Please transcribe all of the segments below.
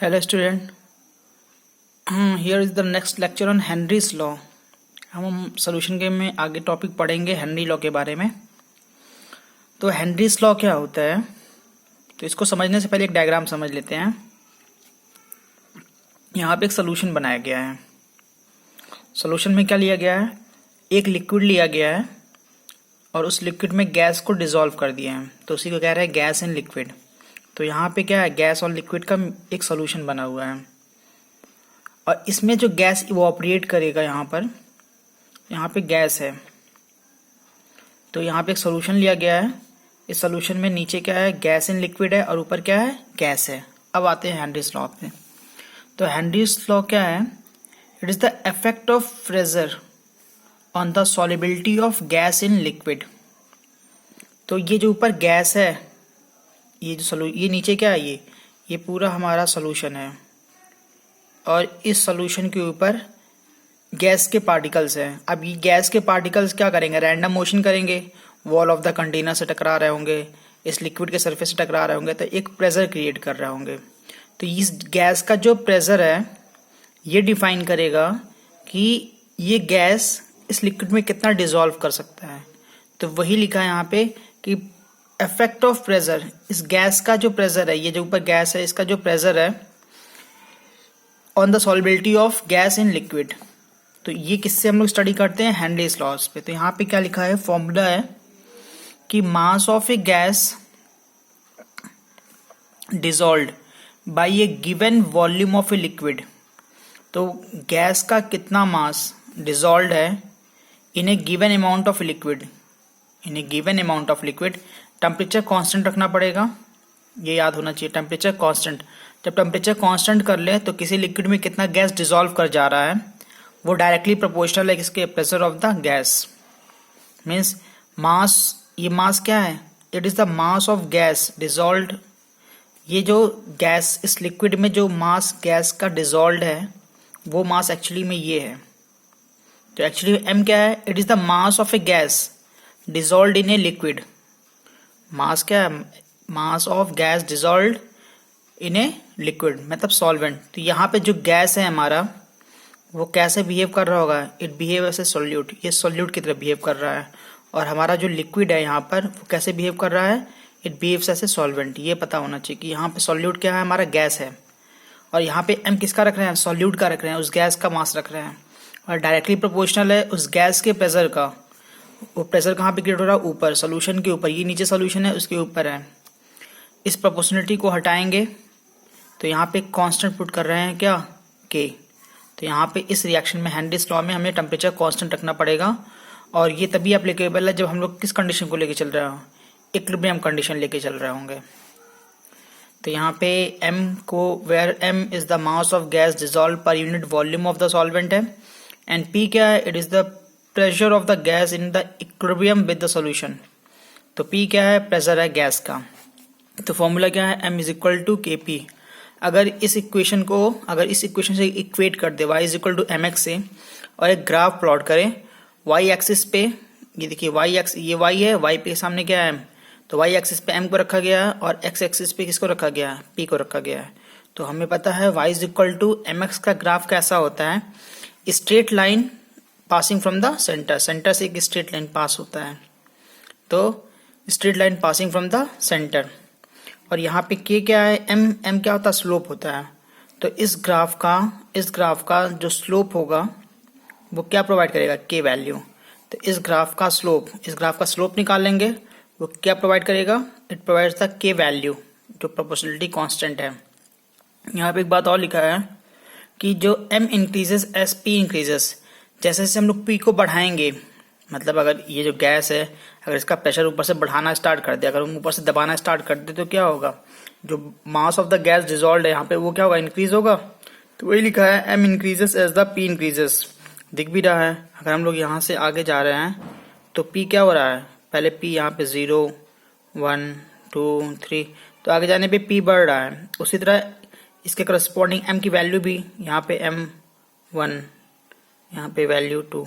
Hello student, here is the next lecture on Henry's law। हम solution game में आगे topic पढ़ेंगे Henry law के बारे में। तो हेनरीज लॉ क्या होता है, तो इसको समझने से पहले एक डायग्राम समझ लेते हैं। यहाँ पे एक सॉल्यूशन बनाया गया है। सॉल्यूशन में क्या लिया गया है, एक लिक्विड लिया गया है और उस लिक्विड में गैस को डिसॉल्व कर दिया है, तो उसी को कह रहे हैं गैस इन लिक्विड। तो यहाँ पे क्या है, गैस और लिक्विड का एक सॉल्यूशन बना हुआ है और इसमें जो गैस इवोपरेट करेगा, यहाँ पे गैस है। तो यहाँ पे एक सॉल्यूशन लिया गया है। इस सॉल्यूशन में नीचे क्या है, गैस इन लिक्विड है और ऊपर क्या है, गैस है। अब आते हैं हेनरीज लॉ पे। तो हेनरीज लॉ क्या है, it is the effect of pressure on the solubility of gas in liquid. तो ये जो ऊपर गैस है, ये नीचे क्या है, ये पूरा हमारा सॉल्यूशन है और इस सॉल्यूशन के ऊपर गैस के पार्टिकल्स हैं। अब ये गैस के पार्टिकल्स क्या करेंगे, रैंडम मोशन करेंगे, वॉल ऑफ द कंटेनर से टकरा रहे होंगे, इस लिक्विड के सरफेस से टकरा रहे होंगे, तो एक प्रेशर क्रिएट कर रहे होंगे। तो इस गैस का जो प्रेशर है ये डिफाइन करेगा कि ये गैस इस लिक्विड में कितना डिसॉल्व कर सकता है। तो वही लिखा है यहाँ पे कि इफेक्ट ऑफ प्रेशर, इस गैस का जो प्रेशर है, ये जो ऊपर गैस है इसका जो प्रेशर है on the solubility of gas in liquid. तो ये किससे हम लोग स्टडी करते हैं, हेनरीज लॉज पे। तो यहाँ पे क्या लिखा है, फॉर्मूला है कि mass of a gas dissolved by a given volume of a liquid. तो गैस का कितना मास डिसॉल्व्ड है in a given amount of liquid, in a given amount of liquid. Temperature constant रखना पड़ेगा, ये याद होना चाहिए, टेम्परेचर कांस्टेंट। जब टेम्परेचर कांस्टेंट कर ले तो किसी लिक्विड में कितना गैस डिसॉल्व कर जा रहा है वो डायरेक्टली प्रोपोर्शनल है किसके, pressure of the gas. Means mass, ये मास क्या है, it is the mass of gas dissolved. ये जो गैस, इस लिक्विड में जो मास गैस का डिसॉल्व्ड है वो मास एक्चुअली में ये है। तो एक्चुअली एम क्या है, it is the mass of a gas dissolved in a liquid. Mass क्या है, mass of gas dissolved in a liquid, मतलब सॉल्वेंट। तो यहाँ पे जो गैस है हमारा वो कैसे बिहेव कर रहा होगा, it behave as a solute, ये सोल्यूट की तरह बिहेव कर रहा है। और हमारा जो लिक्विड है यहाँ पर वो कैसे बिहेव कर रहा है, it behaves as a solvent. ये पता होना चाहिए कि यहाँ पे सोल्यूट क्या है, हमारा गैस है। और यहाँ पे एम किसका रख रहे हैं, सोल्यूट का रख रहे हैं, उस गैस का मास रख रहे हैं और डायरेक्टली प्रोपोर्शनल है उस गैस के प्रेशर का। वो प्रेशर कहाँ पे क्रिएट हो रहा है, ऊपर सॉल्यूशन के ऊपर, ये नीचे सॉल्यूशन है उसके ऊपर है। इस प्रोपोर्शनलिटी को हटाएंगे तो यहाँ पे कांस्टेंट पुट कर रहे हैं क्या, के। तो यहाँ पे इस रिएक्शन में हेनरीज लॉ में हमें टेम्परेचर कांस्टेंट रखना पड़ेगा और ये तभी एप्लीकेबल है जब हम लोग किस कंडीशन को लेके चल रहे हो, इक्विलिब्रियम कंडीशन लेके चल रहे होंगे। तो यहाँ पे m को, where m is the mass of gas dissolve per unit volume of the solvent है, एंड p क्या है, it is the pressure of the gas in the equilibrium with the solution. तो p क्या है, pressure है gas का। तो formula क्या है, m is equal to kp। अगर इस इक्वेशन से इक्वेट कर दे y is equal to mx से और एक ग्राफ प्लॉट करें y एक्सिस पे, ये देखिए y एक्स, ये y है, y पे सामने क्या है m, तो y एक्सिस पे m को रखा गया है और x एक्सिस पे किसको रखा गया है, p को रखा गया है। तो हमें पता है y is equal to mx का ग्राफ कैसा होता है, straight line passing from the centre, centre से एक स्ट्रेट लाइन पास होता है, तो straight line passing from the centre. और यहाँ पे k क्या है, m क्या होता है, स्लोप होता है। तो इस ग्राफ का जो स्लोप होगा वो क्या प्रोवाइड करेगा, k वैल्यू। तो इस ग्राफ का स्लोप निकालेंगे, वो क्या प्रोवाइड करेगा, it provides the k value जो प्रोपोर्शनलिटी कांस्टेंट है। यहाँ पे एक बात और लिखा है कि जो m increases S p increases, जैसे जैसे हम लोग p को बढ़ाएंगे, मतलब अगर ये जो गैस है अगर इसका प्रेशर ऊपर से बढ़ाना स्टार्ट कर दे, अगर हम ऊपर से दबाना स्टार्ट कर दे तो क्या होगा, जो mass of the gas dissolved है यहाँ पे वो क्या होगा, इंक्रीज होगा। तो वही लिखा है m increases as the p increases, दिख भी रहा है। अगर हम लोग यहाँ से आगे जा रहे हैं तो p क्या हो रहा है, पहले p यहाँ पे 0 1 2 3, तो आगे जाने पे p बढ़ रहा है। उसी तरह इसके करस्पॉन्डिंग m की वैल्यू भी, यहाँ पे m1, यहाँ पे वैल्यू 2,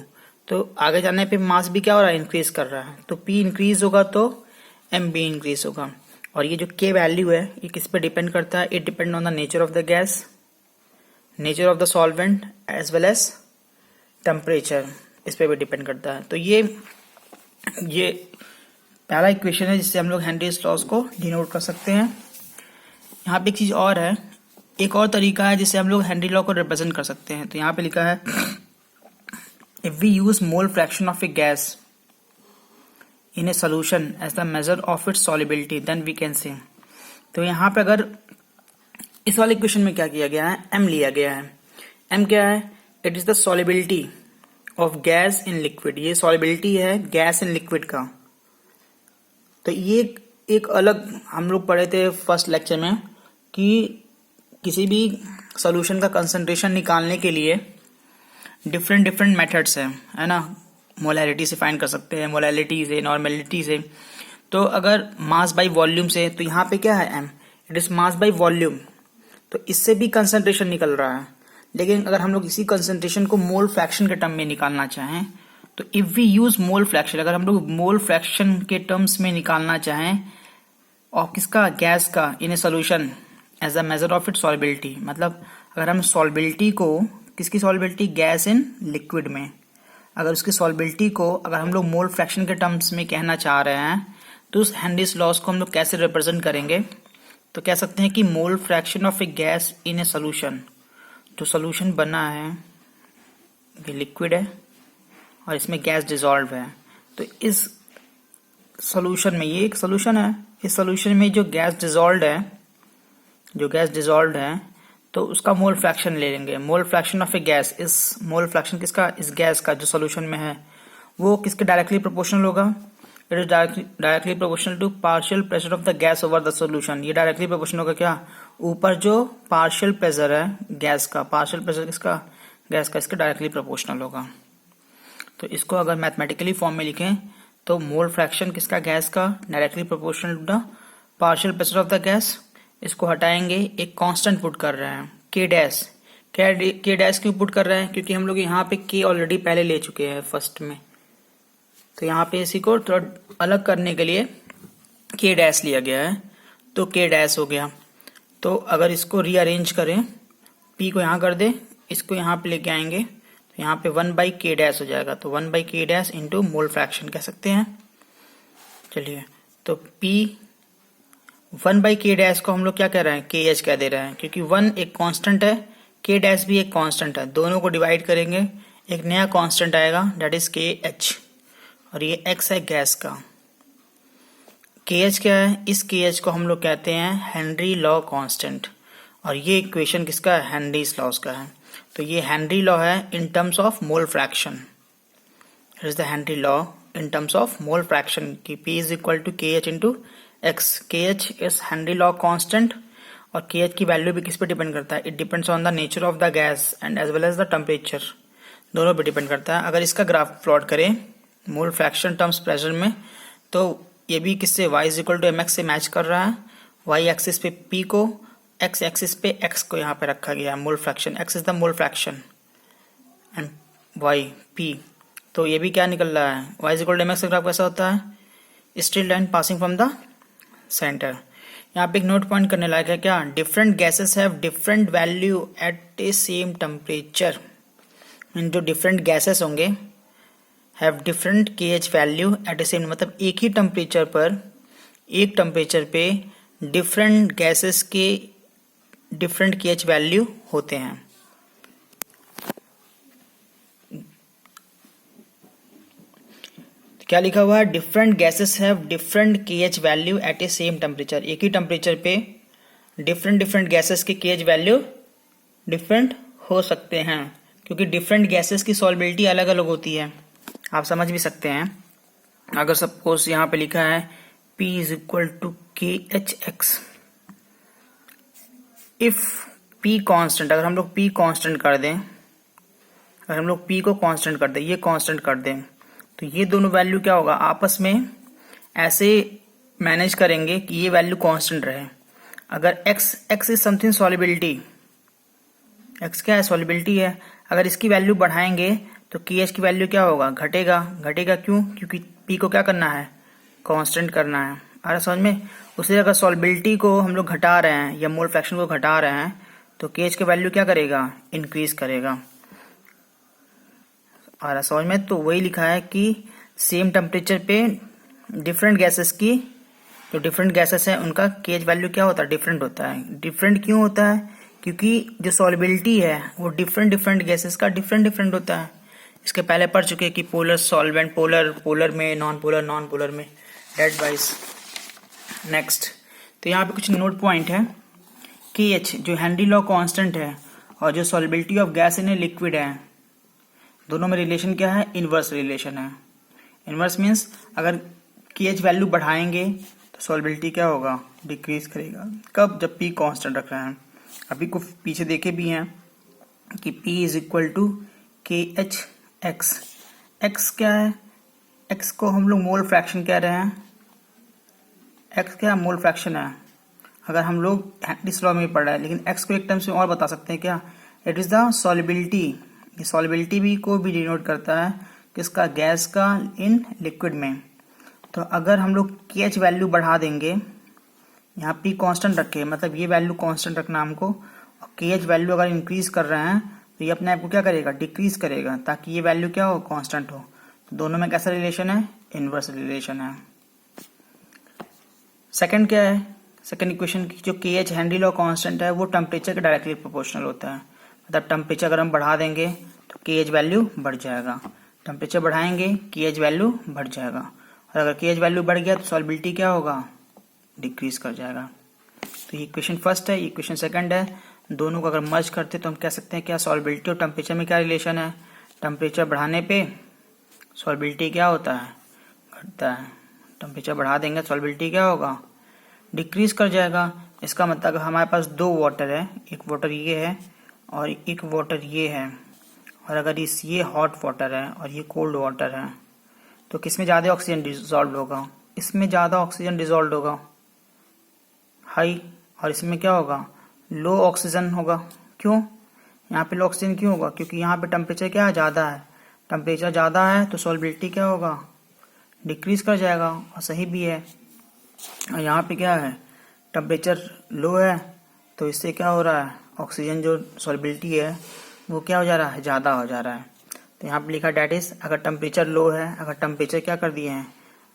तो आगे जाने पे मास भी क्या हो रहा है, इंक्रीज कर रहा है। तो p इंक्रीज होगा तो m भी इंक्रीज होगा। और ये जो के वैल्यू है ये किस पे डिपेंड करता है? It depend on the nature of the gas, nature of the solvent as well as temperature, इस पे भी डिपेंड करता है। तो ये पहला इक्वेशन है जिससे हम लोग हेनरीज लॉस को डिनोट कर सकते हैं। यहाँ पे एक चीज और है, एक और तरीका है जिससे हम लोग हेनरी लॉ को रिप्रेजेंट कर सकते हैं। तो यहाँ पे लिखा है if we use mole fraction of a gas in a solution as the measure of its solubility then we can say. तो यहाँ पे अगर इस वाले इक्वेशन में क्या किया गया है, m लिया गया है। m क्या है? It is the solubility of gas in liquid. ये सॉल्युबिलिटी है गैस इन लिक्विड का। तो ये एक अलग हम लोग पढ़े थे फर्स्ट लेक्चर में कि किसी भी सॉल्यूशन का कंसंट्रेशन निकालने के लिए डिफरेंट मेथड्स है ना। मोलैरिटी से फाइंड कर सकते हैं, मोलैलिटी से, नॉर्मेलिटी से। तो अगर मास बाय वॉल्यूम से, तो यहाँ पे क्या है m, it is mass by volume. तो इससे भी कंसंट्रेशन निकल रहा है। लेकिन अगर हम लोग इसी कंसंट्रेशन को मोल फ्रैक्शन के टर्म में निकालना चाहें तो if we use mole fraction, अगर हम लोग मोल फ्रैक्शन के टर्म्स में निकालना चाहें और किसका, गैस का, in a solution as a measure of it solubility, मतलब अगर हम सॉल्युबिलिटी को, किसकी सॉल्युबिलिटी, गैस इन लिक्विड में, अगर उसकी सॉल्युबिलिटी को अगर हम लोग मोल फ्रैक्शन के टर्म्स में कहना चाह रहे हैं तो उस हेनरीज लॉस को हम लोग कैसे रिप्रेजेंट करेंगे? तो कह सकते हैं कि मोल fraction of a gas in a solution, जो सोल्यूशन बना है ये लिक्विड है और इसमें गैस डिसॉल्व है। तो इस सोल्यूशन में, ये एक सोल्यूशन है, इस सोल्यूशन में जो गैस डिसॉल्व है तो उसका मोल फ्रैक्शन ले लेंगे। मोल फ्रैक्शन ऑफ ए गैस, इस मोल फ्रैक्शन किसका, इस गैस का जो सोल्यूशन में है वो किसके डायरेक्टली प्रोपोर्शनल होगा? It is directly proportional to partial pressure of the gas over the solution. ये डायरेक्टली प्रोपोर्शनल होगा क्या, ऊपर जो पार्शियल प्रेशर है गैस का, पार्शियल प्रेशर किसका, गैस का, इसके डायरेक्टली प्रोपोर्शनल होगा। तो इसको अगर मैथमेटिकली फॉर्म में लिखें तो मोल फ्रैक्शन किसका, गैस का, directly proportional to the partial pressure of the gas. इसको हटाएंगे, एक कांस्टेंट पुट कर रहे हैं के डैश। के डैश क्यों पुट कर रहे हैं? क्योंकि हम लोग यहाँ पे के ऑलरेडी पहले ले चुके हैं फर्स्ट में। तो यहाँ पे इसी को थोड़ा अलग करने के लिए के डैश लिया गया है, तो के डैश हो गया। तो अगर इसको रीअरेंज करें, पी को यहाँ कर दे, इसको यहाँ पे लेके आएंगे तो यहाँ पे 1/k डैश हो जाएगा। तो 1/k dash into mole fraction कह सकते हैं। चलिए, तो P 1/k डैश को हम लोग क्या कह रहे हैं, KH कह दे रहे हैं, क्योंकि 1 एक कांस्टेंट है, K डैश भी एक कांस्टेंट है। दोनों को डिवाइड करेंगे, एक नया कांस्टेंट आएगा दैट इज KH, और ये X है गैस का। KH क्या है? इस KH को हम लोग कहते हैं हेनरी लॉ कांस्टेंट, और ये इक्वेशन किसका है, हेनरीज लॉस का है। तो ये हेनरी लॉ है in terms of mole fraction. It is the Henry law in terms of mole fraction की P is equal to KH into X। KH is Henry law constant, और KH की value भी किस पे depend करता है? It depends on the nature of the gas and as well as the temperature, दोनों पे डिपेंड करता है। अगर इसका ग्राफ प्लॉट करें मोल फ्रैक्शन टर्म्स प्रेशर में, तो ये भी किससे, y is equal to mx से मैच कर रहा है। y एक्सिस पे p को, x एक्सिस पे x को यहाँ पे रखा गया है। Mole fraction, x is the mole fraction and y p, तो ये भी क्या निकल रहा है, y is equal to mx का ग्राफ कैसा होता है, straight line passing from the centre. यहाँ पे एक नोट पॉइंट करने लायक है क्या, different gases have different value at a same temperature. जो डिफरेंट गैसेस होंगे have different KH value at a same, मतलब एक ही टेम्परेचर पर, एक टेम्परेचर पे डिफरेंट गैसेस के डिफरेंट KH वैल्यू होते हैं। क्या लिखा हुआ है, different gases have different KH value at a same temperature. एक ही टेम्परेचर पे डिफरेंट गैसेस के KH वैल्यू डिफरेंट हो सकते हैं, क्योंकि डिफरेंट गैसेस की सॉल्युबिलिटी अलग अलग होती है। आप समझ भी सकते हैं, अगर सपोज यहाँ पे लिखा है P is equal to KHX, if P constant, अगर हम लोग P कांस्टेंट कर दें, अगर हम लोग P को कांस्टेंट कर दें, ये कांस्टेंट कर दें, तो ये दोनों वैल्यू क्या होगा, आपस में ऐसे मैनेज करेंगे कि ये वैल्यू कांस्टेंट रहे। अगर x is something solubility, x क्या है, सॉल्युबिलिटी है, अगर इसकी वैल्यू बढ़ाएंगे तो KH की वैल्यू क्या होगा, घटेगा। क्यों? क्योंकि P को क्या करना है, कांस्टेंट करना है। आ रहा समझ में। उसी अगर सॉल्बिलिटी को हम लोग घटा रहे हैं या मोल फ्रैक्शन को घटा रहे हैं तो केएच की वैल्यू क्या करेगा, इंक्रीज करेगा। आ रहा समझ में। तो वही लिखा है कि सेम टेम्परेचर पे डिफरेंट गैसेस की, जो डिफरेंट गैसेस हैं उनका केएच वैल्यू क्या होता है, डिफरेंट होता है। डिफरेंट क्यों होता है, क्योंकि जो सॉल्बिलिटी है वो डिफरेंट डिफरेंट गैसेस का डिफरेंट डिफरेंट होता है। इसके पहले पढ़ चुके हैं कि पोलर सॉल्वेंट, पोलर पोलर में, नॉन पोलर में, डेट वाइज। नेक्स्ट, तो यहाँ पे कुछ नोट पॉइंट है। केएच जो हेनरी लॉ कांस्टेंट है और जो solubility of gas in a liquid है, दोनों में रिलेशन क्या है, इनवर्स रिलेशन है। इनवर्स मीन्स अगर केएच वैल्यू बढ़ाएंगे तो सॉल्बिलिटी क्या होगा, डिक्रीज करेगा। कब, जब पी कांस्टेंट रख रहे हैं। अभी को पीछे देखे भी हैं कि P इज इक्वल टू के एच एक्स। एक्स क्या है, एक्स को हम लोग मोल फ्रैक्शन कह रहे हैं। एक्स क्या मोल फ्रैक्शन है, अगर हम लोग हेनरीज लॉ में पढ़ रहे हैं, लेकिन एक्स को एक टर्म से और बता सकते हैं क्या, इट इज द सॉल्बिलिटी। ये सॉल्बिलिटी भी को भी डिनोट करता है किसका, गैस का इन लिक्विड में। तो अगर हम लोग केएच वैल्यू बढ़ा देंगे, यहाँ पी कांस्टेंट रखे, मतलब ये वैल्यू कांस्टेंट रखना हमको, और केएच वैल्यू अगर इंक्रीज कर रहे हैं तो ये अपने आप को क्या करेगा, डिक्रीज करेगा, ताकि ये वैल्यू क्या हो, कांस्टेंट हो। तो दोनों में कैसा रिलेशन है, इनवर्स रिलेशन है। सेकंड क्या है, सेकंड इक्वेशन की जो केएच हेनरी लॉ कांस्टेंट है वो टेम्परेचर के डायरेक्टली प्रोपोर्शनल होता है। मतलब टेम्परेचर अगर हम बढ़ा देंगे तो केएच वैल्यू बढ़ जाएगा, टेम्परेचर बढ़ाएंगे केएच वैल्यू बढ़ जाएगा, और अगर केएच वैल्यू बढ़ गया तो सॉल्बिलिटी क्या होगा, डिक्रीज कर जाएगा। तो ये इक्वेशन फर्स्ट है, इक्वेशन सेकंड है। दोनों को अगर मर्ज करते तो हम कह सकते हैं क्या, सॉल्बिलिटी और टेम्परेचर में क्या रिलेशन है, टेम्परेचर बढ़ाने पे सॉल्बिलिटी क्या होता है, घटता है। टेम्परेचर बढ़ा देंगे सॉल्बिलिटी क्या होगा, डिक्रीज कर जाएगा। इसका मतलब हमारे पास दो वाटर है, एक वाटर ये है और एक वाटर ये है, और अगर ये हॉट वाटर है और ये कोल्ड वाटर है तो किसमें ज़्यादा ऑक्सीजन डिजॉल्व होगा, इसमें ज़्यादा ऑक्सीजन डिजॉल्व होगा, हाई, और इसमें क्या होगा, लो ऑक्सीजन होगा। क्यों, यहाँ पे लो ऑक्सीजन क्यों होगा, क्योंकि यहाँ पे टेम्परेचर क्या ज़्यादा है। टेम्परेचर ज़्यादा है तो सॉल्बिलिटी क्या होगा, डिक्रीज कर जाएगा, और सही भी है। और यहाँ पे क्या है, टेम्परेचर लो है तो इससे क्या हो रहा है, ऑक्सीजन जो सॉल्बिलिटी है वो क्या हो जा रहा है, ज़्यादा हो जा रहा है। तो यहाँ पे लिखा डैट इज, अगर टेम्परेचर लो है, अगर टेम्परेचर क्या कर दिए हैं,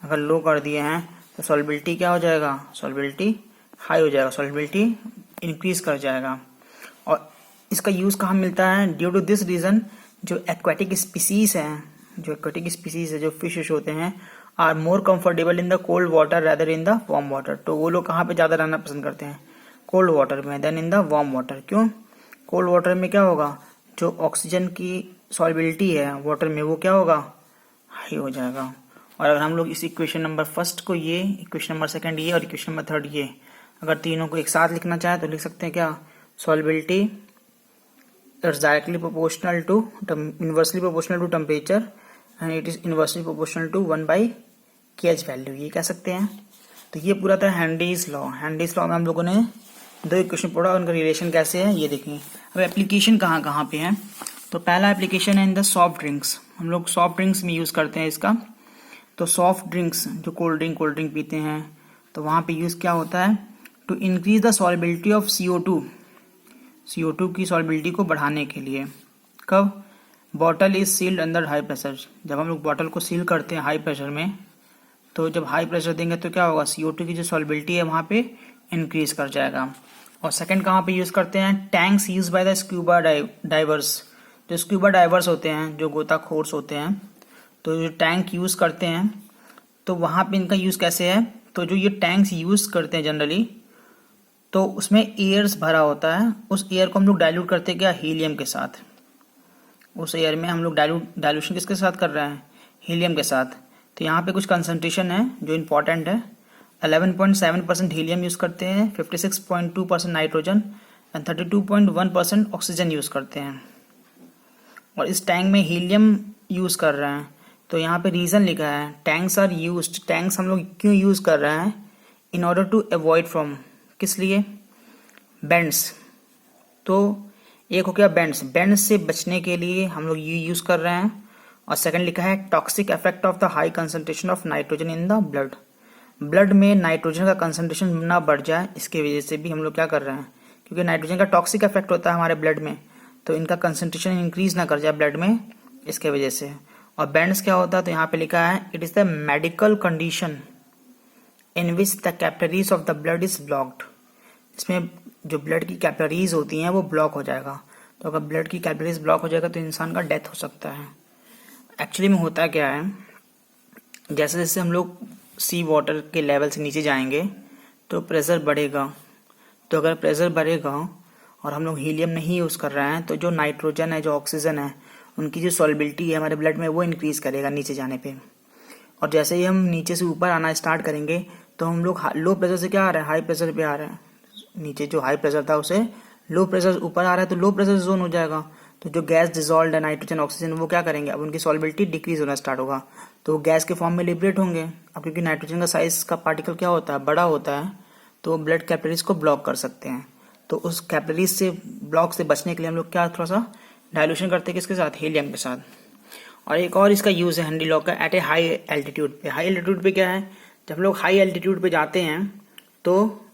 अगर लो कर दिए हैं तो सॉल्बिलिटी क्या हो जाएगा, सॉल्बिलिटी हाई हो जाएगा, सॉल्बिलिटी इंक्रीज कर जाएगा। और इसका यूज़ कहाँ मिलता है, ड्यू टू दिस रीज़न जो एक्वाटिक स्पीसीज हैं, जो एक्वाटिक स्पीसीज है, जो फिश होते हैं, are more comfortable in the cold water rather in the warm water. तो वो लोग कहाँ पे ज़्यादा रहना पसंद करते हैं, कोल्ड वाटर में, then in the warm water. क्यों, कोल्ड वाटर में क्या होगा, जो ऑक्सीजन की सॉल्बिलिटी है वाटर में वो क्या होगा, हाई हो जाएगा। और अगर हम लोग इस इक्वेशन नंबर फर्स्ट को ये, इक्वेशन नंबर सेकंड ये और इक्वेशन नंबर थर्ड ये, अगर तीनों को एक साथ लिखना चाहे तो लिख सकते हैं क्या, solubility it's directly proportional to, inversely proportional to temperature and it is inversely proportional to 1/केएच वैल्यू, ये कह सकते हैं। तो ये पूरा था हेनरीज लॉ। हेनरीज लॉ में हम लोगों ने दो इक्वेशन पढ़ा, उनका रिलेशन कैसे है ये देखें। अब एप्लीकेशन कहाँ कहाँ पे है, तो पहला एप्लीकेशन है इन द सॉफ्ट ड्रिंक्स। हम लोग सॉफ्ट ड्रिंक्स में यूज़ करते हैं इसका। तो सॉफ्ट ड्रिंक्स जो कोल्ड ड्रिंक पीते हैं तो वहाँ पे यूज़ क्या होता है, to increase the solubility of CO2 की सॉल्बिलिटी को बढ़ाने के लिए। कब, bottle is sealed under high pressure, जब हम लोग बॉटल को सील करते हैं हाई प्रेशर में, तो जब हाई प्रेशर देंगे तो क्या होगा, CO2 की जो सॉल्बिलिटी है वहाँ पे इंक्रीज कर जाएगा। और सेकंड कहाँ पे यूज़ करते हैं, tanks use by the scuba diverse. जो स्क्यूबा डाइवर्स होते हैं, जो गोताखोर होते हैं, तो जो टैंक यूज़ करते हैं तो वहाँ पे इनका यूज़ कैसे है, तो जो ये टैंक्स यूज़ करते हैं जनरली, तो उसमें एयर्स भरा होता है, उस एयर को हम लोग डाइल्यूट करते हैं क्या, हीलियम के साथ। उस एयर में हम लोग डाइल्यूशन किसके साथ कर रहे हैं, हीलियम के साथ। तो यहाँ पे कुछ कंसंट्रेशन है जो इम्पॉर्टेंट है, 11.7% हीलियम यूज़ करते हैं, 56.2% नाइट्रोजन एंड 32.1% ऑक्सीजन यूज़ करते हैं। और इस टैंक में हीलियम यूज़ कर रहे हैं, तो यहाँ पे रीज़न लिखा है, टैंक्स आर यूज्ड, टैंक्स हम लोग क्यों यूज़ कर रहे हैं, in order to avoid from, किस लिए, बेंड्स। तो एक हो गया बेंड्स से बचने के लिए हम लोग ये यूज़ कर रहे हैं। और सेकंड लिखा है toxic effect of the high concentration of nitrogen in the blood. Blood में नाइट्रोजन का कंसंट्रेशन ना बढ़ जाए, इसके वजह से भी हम लोग क्या कर रहे हैं, क्योंकि नाइट्रोजन का टॉक्सिक इफेक्ट होता है हमारे ब्लड में, तो इनका कंसंट्रेशन इंक्रीज ना कर जाए ब्लड में, इसके वजह से। और बैंड्स क्या होता है, तो यहाँ पे लिखा है it is the medical condition in which the capillaries of the blood is blocked. इसमें जो ब्लड की कैपिलरीज होती हैं वो ब्लॉक हो जाएगा, तो अगर ब्लड की कैपिलरीज ब्लॉक हो जाएगा तो इंसान का डेथ हो सकता है। एक्चुअली में होता क्या है, जैसे जैसे हम लोग सी वाटर के लेवल से नीचे जाएंगे तो प्रेशर बढ़ेगा, तो अगर प्रेशर बढ़ेगा और हम लोग हीलियम नहीं यूज़ कर रहे हैं तो जो नाइट्रोजन है, जो ऑक्सीजन है, उनकी जो सॉल्बिलिटी है हमारे ब्लड में वो इंक्रीज करेगा नीचे जाने पे। और जैसे ही हम नीचे से ऊपर आना स्टार्ट करेंगे तो हम लोग लो प्रेशर से क्या आ रहा है, हाई प्रेशर पे आ रहे हैं। नीचे जो हाई प्रेशर था उसे लो प्रेशर ऊपर आ रहा है, तो लो प्रेशर जोन हो जाएगा, तो जो गैस डिजॉल्व है नाइट्रोजन ऑक्सीजन वो क्या करेंगे, अब उनकी सॉल्बिलिटी डिक्रीज होना स्टार्ट होगा, तो वो गैस के फॉर्म में लिबरेट होंगे। अब क्योंकि नाइट्रोजन का साइज का पार्टिकल क्या होता है, बड़ा होता है, तो ब्लड कैपिलरीज को ब्लॉक कर सकते हैं। तो उस कैपिलरीज से ब्लॉक से बचने के लिए हम लोग क्या थोड़ा सा डायल्यूशन करते हैं, किसके साथ, हीलियम के साथ। और एक और इसका यूज है हेनरी लॉ का, एट ए हाई एल्टीट्यूड पे। हाई एल्टीट्यूड पे क्या है, जब हम लोग हाई एल्टीट्यूड पे जाते हैं तो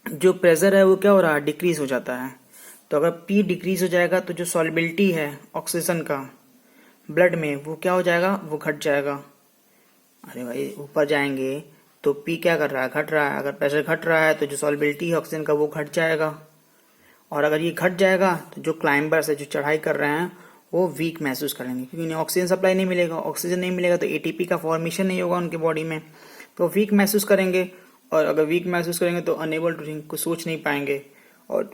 जो प्रेशर है वो क्या हो रहा है, डिक्रीज हो जाता है। तो अगर पी डिक्रीज हो जाएगा तो जो सॉल्बिलिटी है ऑक्सीजन का ब्लड में वो क्या हो जाएगा, वो घट जाएगा। अरे भाई ऊपर जाएंगे तो पी क्या कर रहा है, घट रहा है। अगर प्रेशर घट रहा है तो जो सॉल्बिलिटी है ऑक्सीजन का वो घट जाएगा, और अगर ये घट जाएगा तो जो क्लाइंबर्स है, जो चढ़ाई कर रहे हैं, वो वीक महसूस करेंगे, क्योंकि उन्हें ऑक्सीजन सप्लाई नहीं मिलेगा। ऑक्सीजन नहीं मिलेगा तो एटीपी का फॉर्मेशन नहीं होगा उनके बॉडी में, तो वीक महसूस करेंगे। और अगर वीक महसूस करेंगे तो अनेबल टू थिंक, कुछ सोच नहीं पाएंगे। और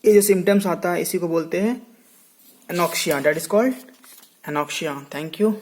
ये जो सिम्टम्स आता है इसी को बोलते हैं anoxia, that is called anoxia. Thank you.